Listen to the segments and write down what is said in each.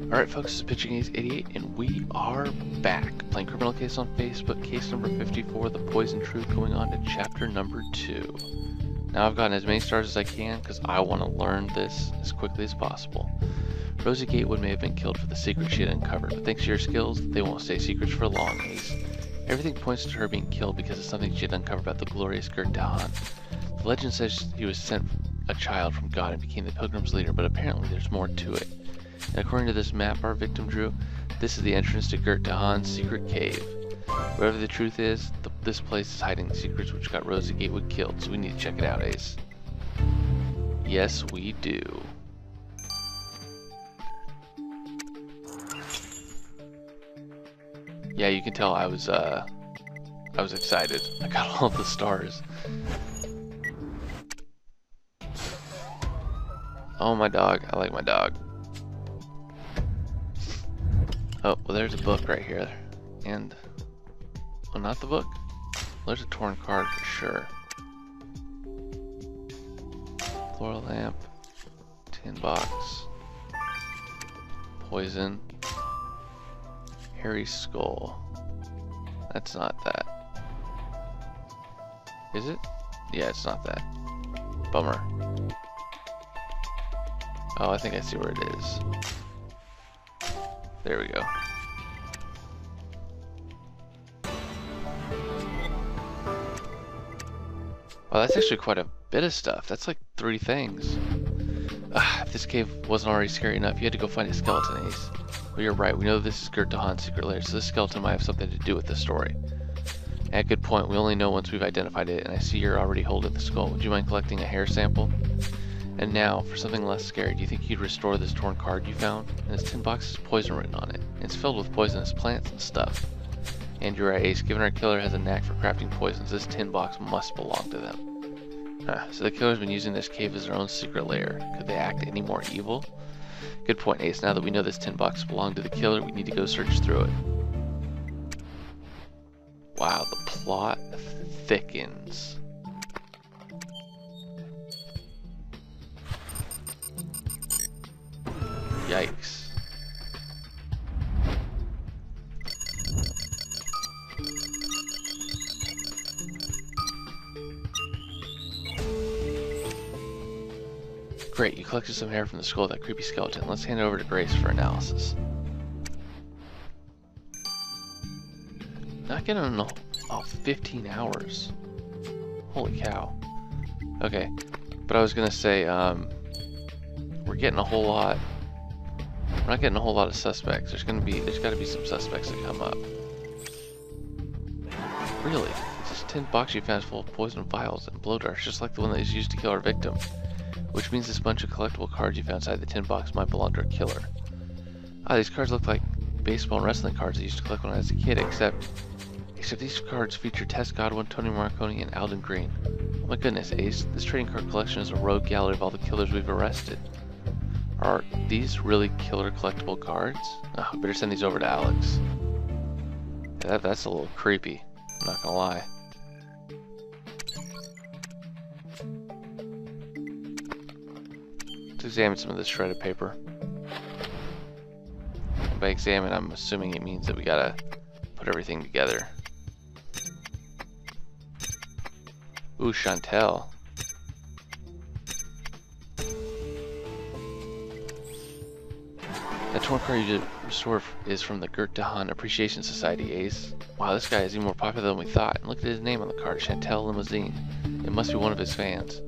Alright folks, this is Pitching Ace 88 and we are back playing Criminal Case on Facebook, case number 54, The Poison Truth, going on to chapter number 2. Now I've gotten as many stars as I can because I want to learn this as quickly as possible. Rosie Gatewood may have been killed for the secret she had uncovered, but thanks to your skills, they won't stay secrets for long, Ace. Everything points to her being killed because of something she had uncovered about the glorious Gert Dahan. The legend says he was sent a child from God and became the Pilgrim's leader, but apparently there's more to it. And according to this map our victim drew, this is the entrance to Gert Dahan's secret cave. Whatever the truth is, this place is hiding the secrets which got Rosie Gatewood killed, so we need to check it out, Ace. Yes, we do. Yeah, you can tell I was excited. I got all the stars. Oh, my dog. I like my dog. Oh, well, there's a book right here. And, oh, not the book? There's a torn card for sure. Floral lamp. Tin box. Poison. Harry's skull. That's not that. Is it? Yeah, it's not that. Bummer. Oh, I think I see where it is. There we go. Well, that's actually quite a bit of stuff. That's like 3 things. If this cave wasn't already scary enough, you had to go find a skeleton, Ace. Well, you're right. We know this is Gert Dahan's secret lair, so this skeleton might have something to do with the story. And good point. We only know once we've identified it, and I see you're already holding the skull. Would you mind collecting a hair sample? And now, for something less scary, do you think you'd restore this torn card you found? And this tin box has poison written on it. It's filled with poisonous plants and stuff. And you're right, Ace. Given our killer has a knack for crafting poisons, this tin box must belong to them. So the killer's been using this cave as their own secret lair. Could they act any more evil? Good point, Ace. Now that we know this tin box belonged to the killer, we need to go search through it. Wow, the plot thickens. Yikes. Great, you collected some hair from the skull of that creepy skeleton. Let's hand it over to Grace for analysis. Not getting all 15 hours. Holy cow. Okay, but I was gonna say, we're getting a whole lot. We're not getting a whole lot of suspects. There's gotta be some suspects that come up. Really? This tin box you found is full of poison vials and blow darts, just like the one that was used to kill our victim. Which means this bunch of collectible cards you found inside the tin box might belong to our killer. These cards look like baseball and wrestling cards I used to collect when I was a kid, except these cards feature Tess Godwin, Tony Marconi, and Alden Green. Oh my goodness, Ace, this trading card collection is a rogue gallery of all the killers we've arrested. Are these really killer collectible cards? Oh, I better send these over to Alex. Yeah, that's a little creepy, I'm not gonna lie. Let's examine some of this shredded paper. And by examine, I'm assuming it means that we gotta put everything together. Ooh, Chantel. That torn card you did restore is from the Gert Dahan Appreciation Society, Ace. Wow, this guy is even more popular than we thought. And look at his name on the card, Chantel Limousine. It must be one of his fans.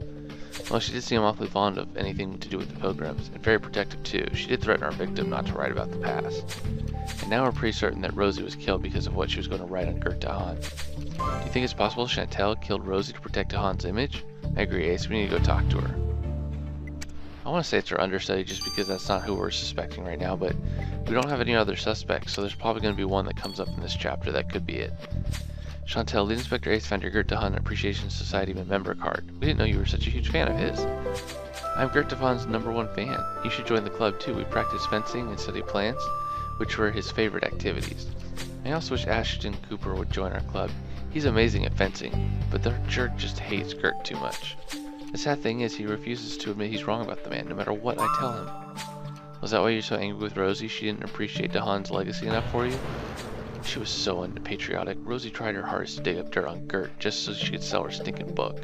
Well, she did seem awfully fond of anything to do with the Pilgrims, and very protective too. She did threaten our victim not to write about the past. And now we're pretty certain that Rosie was killed because of what she was going to write on Gert Dahan. Do you think it's possible Chantel killed Rosie to protect Dahan's image? I agree, Ace. We need to go talk to her. I want to say it's her understudy just because that's not who we're suspecting right now, but we don't have any other suspects, so there's probably going to be one that comes up in this chapter that could be it. Chantel, Lead Inspector Ace found your Gert Dahan Appreciation Society member card. We didn't know you were such a huge fan of his. I'm Gert Dahan's #1 fan. You should join the club too. We practice fencing and study plants, which were his favorite activities. I also wish Ashton Cooper would join our club. He's amazing at fencing, but the jerk just hates Gert too much. The sad thing is he refuses to admit he's wrong about the man, no matter what I tell him. Was that why you're so angry with Rosie? She didn't appreciate Dahan's legacy enough for you? She was so unpatriotic. Rosie tried her hardest to dig up dirt on Gert just so she could sell her stinking book.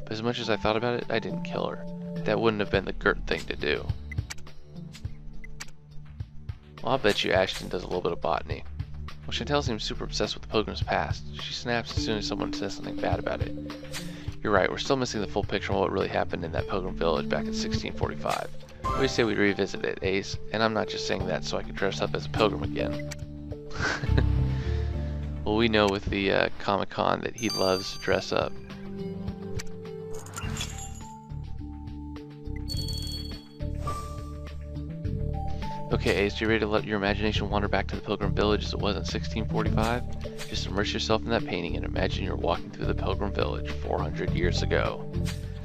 But as much as I thought about it, I didn't kill her. That wouldn't have been the Gert thing to do. Well, I'll bet you Ashton does a little bit of botany. Well, Chantel seems super obsessed with the Pilgrim's past. She snaps as soon as someone says something bad about it. You're right, we're still missing the full picture of what really happened in that Pilgrim village back in 1645. What do you say we revisit it, Ace? And I'm not just saying that so I can dress up as a pilgrim again. Well, we know with the Comic-Con that he loves to dress up. Okay, Ace, you ready to let your imagination wander back to the Pilgrim Village as it was in 1645? Just immerse yourself in that painting and imagine you're walking through the Pilgrim Village 400 years ago.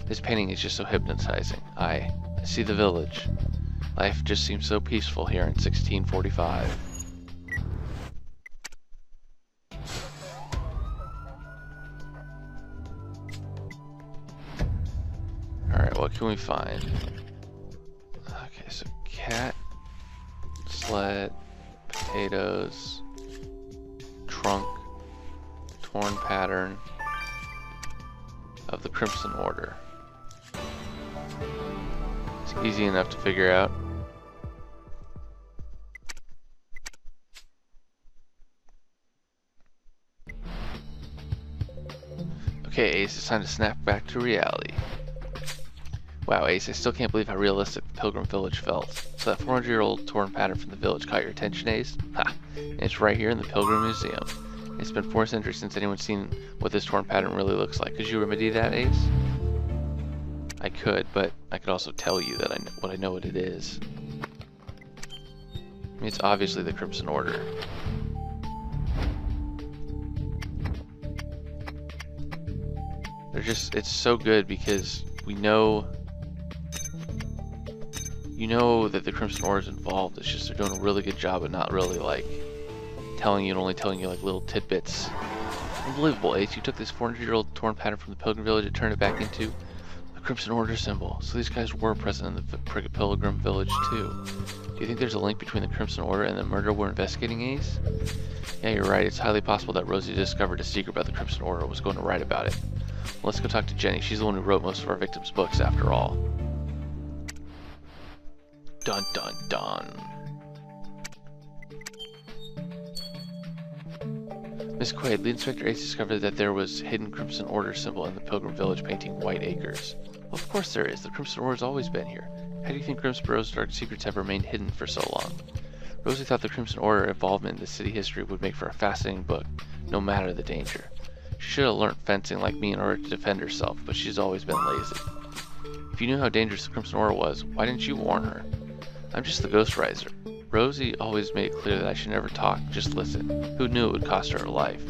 This painting is just so hypnotizing. I see the village. Life just seems so peaceful here in 1645. Alright, what can we find? Okay, so cat, sled, potatoes, trunk, torn pattern of the Crimson Order. It's easy enough to figure out. Okay, Ace, it's time to snap back to reality. Wow, Ace, I still can't believe how realistic the Pilgrim Village felt. So that 400-year-old torn pattern from the village caught your attention, Ace? Ha! And it's right here in the Pilgrim Museum. It's been 4 centuries since anyone's seen what this torn pattern really looks like. Could you remedy that, Ace? I could, but I could also tell you that I know what it is. I mean, it's obviously the Crimson Order. It's so good because we know, you know that the Crimson Order is involved. It's just they're doing a really good job of not really like telling you and only telling you like little tidbits. Unbelievable, Ace. You took this 400-year-old torn pattern from the Pilgrim Village and turned it back into the Crimson Order symbol. So these guys were present in the Pilgrim Village too. Do you think there's a link between the Crimson Order and the murder we're investigating, Ace? Yeah, you're right. It's highly possible that Rosie discovered a secret about the Crimson Order and was going to write about it. Well, let's go talk to Jenny. She's the one who wrote most of our victims' books, after all. Dun dun dun. Miss Quaid, Lead Inspector Ace discovered that there was a hidden Crimson Order symbol in the Pilgrim Village painting White Acres. Well, of course there is. The Crimson Order's always been here. How do you think Grimsborough's dark secrets have remained hidden for so long? Rosie thought the Crimson Order involvement in the city history would make for a fascinating book, no matter the danger. She should have learnt fencing like me in order to defend herself, but she's always been lazy. If you knew how dangerous the Crimson Order was, why didn't you warn her? I'm just the Ghostwriter. Rosie always made it clear that I should never talk, just listen. Who knew it would cost her her life?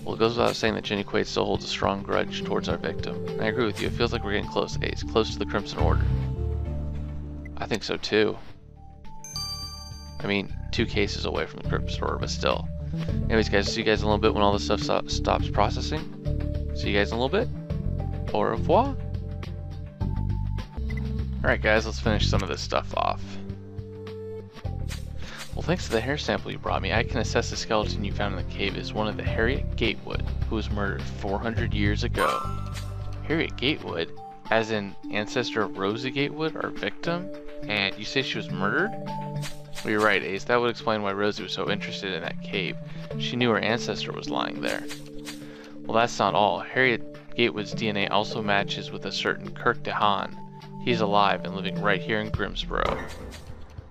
Well, it goes without saying that Jenny Quaid still holds a strong grudge towards our victim. And I agree with you, it feels like we're getting close, Ace. Close to the Crimson Order. I think so too. I mean, 2 cases away from the Crimson Order, but still. Anyways, guys, see you guys in a little bit when all this stuff stops processing. See you guys in a little bit. Au revoir. Alright guys, let's finish some of this stuff off. Well, thanks to the hair sample you brought me, I can assess the skeleton you found in the cave is one of the Harriet Gatewood, who was murdered 400 years ago. Harriet Gatewood? As in ancestor of Rosie Gatewood, our victim? And you say she was murdered? Well, you're right, Ace. That would explain why Rosie was so interested in that cave. She knew her ancestor was lying there. Well, that's not all. Harriet Gatewood's DNA also matches with a certain Kirk DeHaan. He's alive and living right here in Grimsborough.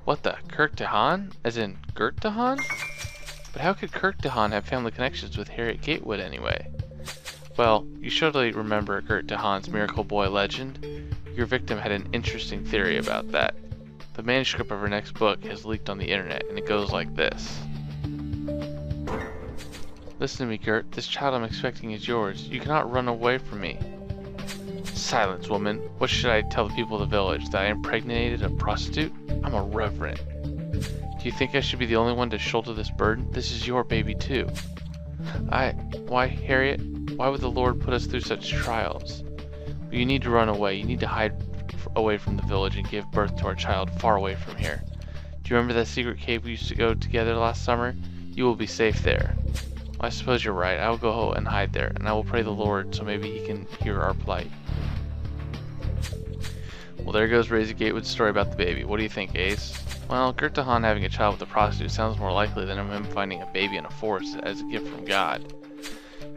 What the? Kirk DeHaan? As in Gert DeHaan? But how could Kirk DeHaan have family connections with Harriet Gatewood anyway? Well, you surely remember Gert DeHaan's Miracle Boy legend. Your victim had an interesting theory about that. The manuscript of her next book has leaked on the internet, and it goes like this. Listen to me, Gert. This child I'm expecting is yours. You cannot run away from me. Silence, woman. What should I tell the people of the village? That I impregnated a prostitute? I'm a reverend. Do you think I should be the only one to shoulder this burden? This is your baby, too. Why, Harriet? Why would the Lord put us through such trials? You need to run away. You need to hide away from the village and give birth to our child far away from here. Do you remember that secret cave we used to go together last summer? You will be safe there. Well, I suppose you're right. I will go and hide there, and I will pray the Lord so maybe he can hear our plight. Well, there goes Rosie Gatewood's story about the baby. What do you think, Ace? Well, Gert de Haan having a child with a prostitute sounds more likely than him finding a baby in a forest as a gift from God.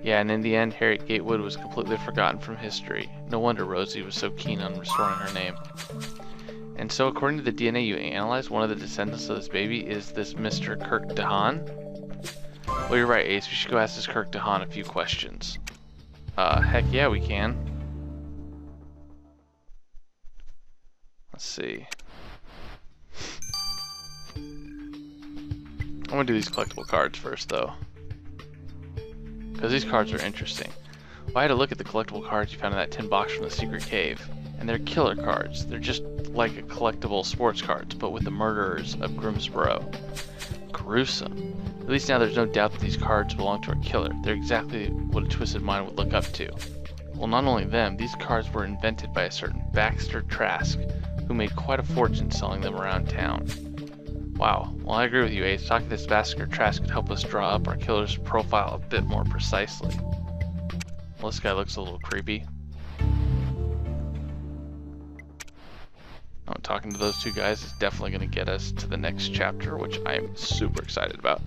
Yeah, and in the end, Harriet Gatewood was completely forgotten from history. No wonder Rosie was so keen on restoring her name. And so, according to the DNA you analyzed, one of the descendants of this baby is this Mr. Kirk de Haan? Well, you're right, Ace. We should go ask this Kirk de Haan a few questions. Heck yeah, we can. Let's see. I'm gonna do these collectible cards first, though, because these cards are interesting. Well, I had to look at the collectible cards you found in that tin box from the secret cave, and they're killer cards. They're just like a collectible sports cards, but with the murderers of Grimsboro. Gruesome. At least now there's no doubt that these cards belong to a killer. They're exactly what a twisted mind would look up to. Well, not only them, these cards were invented by a certain Baxter Trask, who made quite a fortune selling them around town. Wow, well, I agree with you, Ace. Talking to this Baxter Trask could help us draw up our killer's profile a bit more precisely. Well, this guy looks a little creepy. Oh, talking to those two guys is definitely going to get us to the next chapter, which I'm super excited about.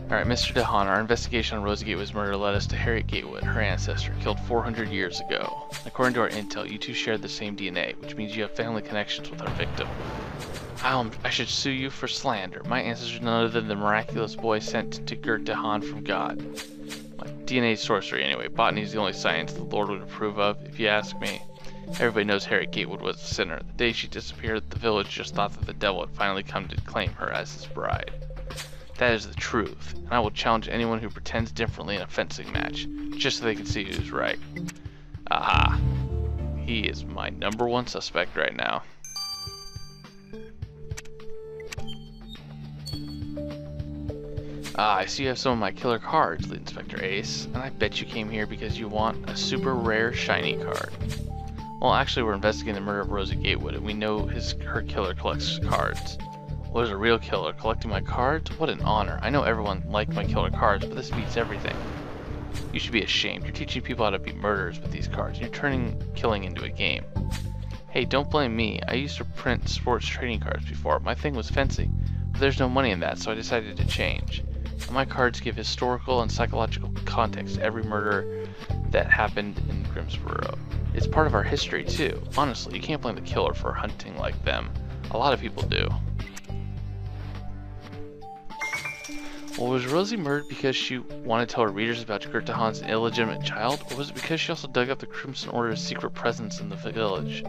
Alright, Mr. de Haan, our investigation on Rosie Gatewood's murder led us to Harriet Gatewood, her ancestor, killed 400 years ago. According to our intel, you two shared the same DNA, which means you have family connections with our victim. I should sue you for slander. My ancestor is none other than the miraculous boy sent to Gert de Haan from God. My DNA is sorcery anyway. Botany is the only science the Lord would approve of, if you ask me. Everybody knows Harriet Gatewood was a sinner. The day she disappeared, the village just thought that the devil had finally come to claim her as his bride. That is the truth, and I will challenge anyone who pretends differently in a fencing match, just so they can see who's right. Aha. He is my #1 suspect right now. I see you have some of my killer cards, Lead Inspector Ace, and I bet you came here because you want a super rare shiny card. Well, actually, we're investigating the murder of Rosie Gatewood, and we know her killer collects cards. Well, there's a real killer collecting my cards? What an honor. I know everyone liked my killer cards, but this beats everything. You should be ashamed. You're teaching people how to be murderers with these cards, and you're turning killing into a game. Hey, don't blame me. I used to print sports trading cards before. My thing was fencing, but there's no money in that, so I decided to change. And my cards give historical and psychological context to every murder that happened in Grimsboro. It's part of our history, too. Honestly, you can't blame the killer for hunting like them. A lot of people do. Well, was Rosie murdered because she wanted to tell her readers about Gert de Haan's illegitimate child, or was it because she also dug up the Crimson Order's secret presence in the village?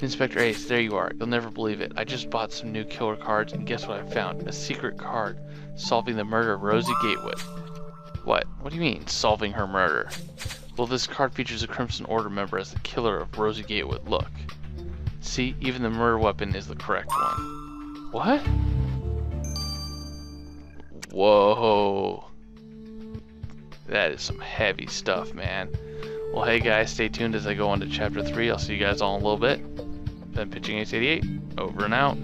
Inspector Ace, there you are. You'll never believe it. I just bought some new killer cards, and guess what I found? A secret card solving the murder of Rosie Gatewood. What? What do you mean, solving her murder? Well, this card features a Crimson Order member as the killer of Rosie Gatewood. Look. See, even the murder weapon is the correct one. What? Whoa. That is some heavy stuff, man. Well, hey guys, stay tuned as I go on to Chapter 3. I'll see you guys all in a little bit. Been Pitching Ace 88, over and out.